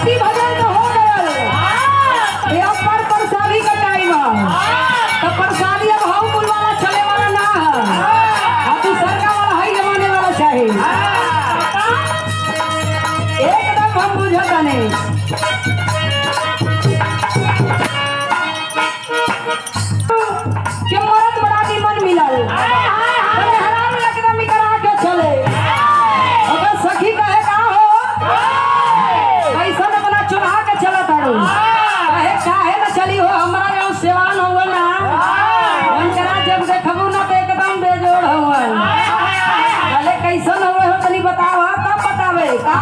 भक्ति भजन तो हो गया, ये अब पर प्रसादी का टाइम है। तो प्रसादी अब हम कुल वाला चले वाला ना है, अब तू सरका वाला है जमाने वाला चाहे एकदम हम बुझता नहीं। कि मरद बराती मन मिलल हराम एकदम करा के चले। अगर सखी कहे का हो ऐसा न बना चुरा के चला तारू कहे काहे न चली हो हमरा यहाँ सेवान हो ना करा जब देखबू ना तो एकदम बेजोड़ हो अरे कैसन हो तनी बतावा तब बतावे का।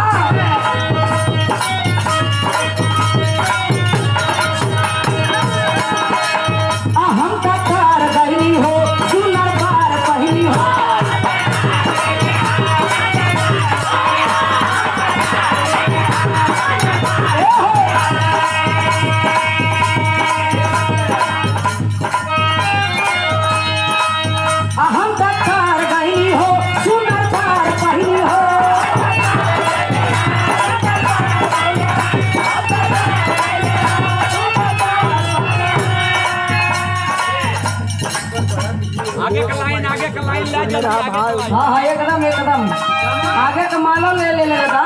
हम कतार गहनी हो सुनर बार पहनी हो हम कतार गहनी हो सुनर बार पहनी हो आगे का लाइन ले चल। हाँ एकदम एकदम आगे का मालो ले ले लेगा।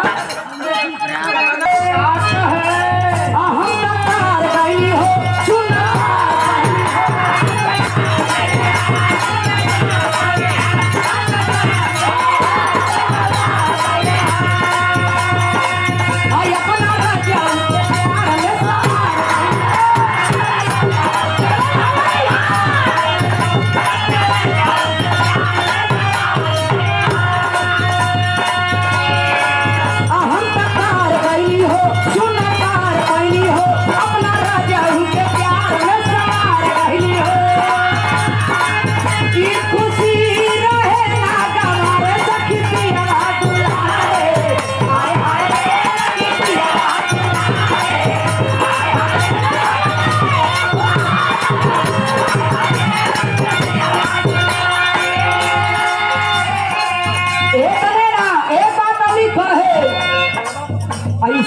हम कतार गहनी हो सुनर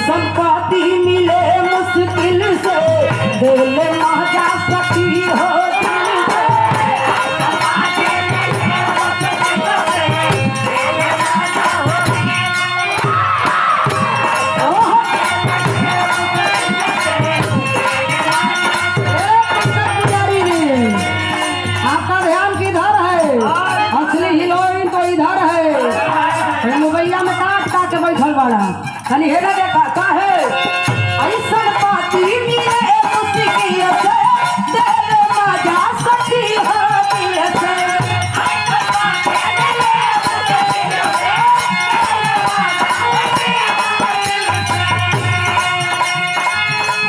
संपत्ति मिले मुश्किल से दिल महजा सकी हो आपका ध्यान किधर है? असली हीरोइन तो इधर है, मोबाइल में काट काट के बैठल वाला खाली हेगा देखा का है ऐसा पाती मिले मुश्किल से दिल मजा सकी हो दिल से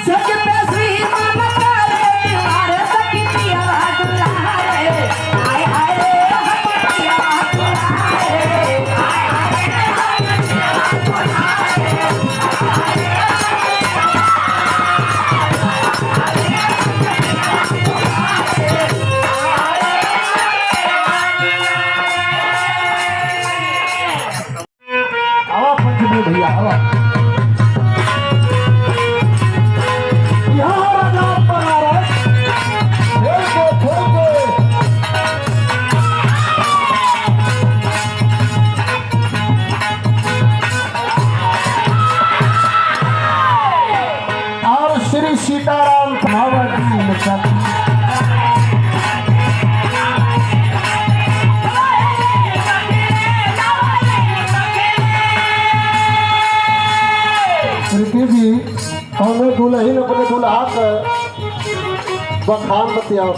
सच पे श्री मन करे दीवार सखी पिया दुलारे हाय हाय रे पिया दुलारे हाय हाय रे पिया दुलारे भैया हवा और श्री सीताराम भावती भी कौनो दुल्हन अपने दुल्हा के बखान बतियाओ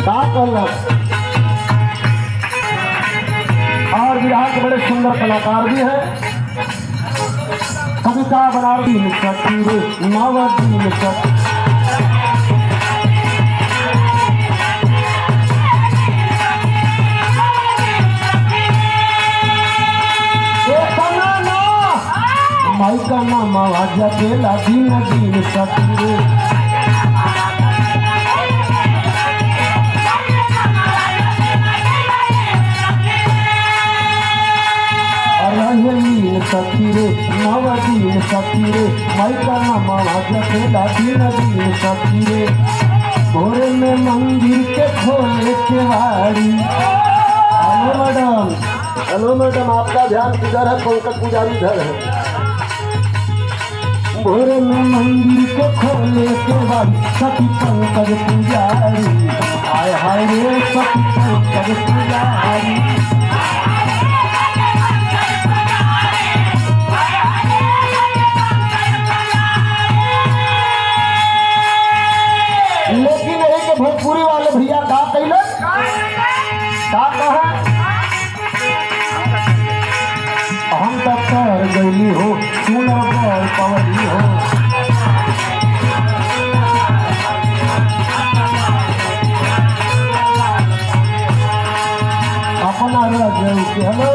का कहलक। और बिहार के बड़े सुंदर कलाकार भी हैं। कविता बनारसी नवदीन माई का नाम आवाज अकेला दिन दिन सतीरे और सखी रे नव दिन सखी रे माई का नमवा जपेला दिन दिन सखी रे भोरे में मंदिर के खोले के वाड़ी। हेलो मैडम आपका ध्यान किधर है? पंकज पुजारी इधर है। भोरे में मंदिर के खोले के बाद सखी पंकज पुजारी हाय हाय रे सखी पंकज पुजारी। लेकिन एक भोजपुरी वाले भैया का कैलन का कहा हम तक कर गई हो सुना बल पवली हो। अपना रजऊ के हेलो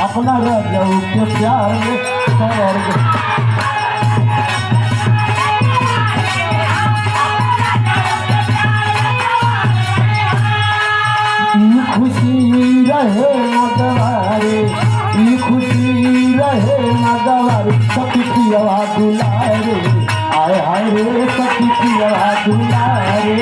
अपना रजऊ के प्यार में स्वर्ग खुशी रहे मगवारे खुशी रहे मगवारे सखी पियवा दुलारे आय हाय रे सखी पियवा दुलारे।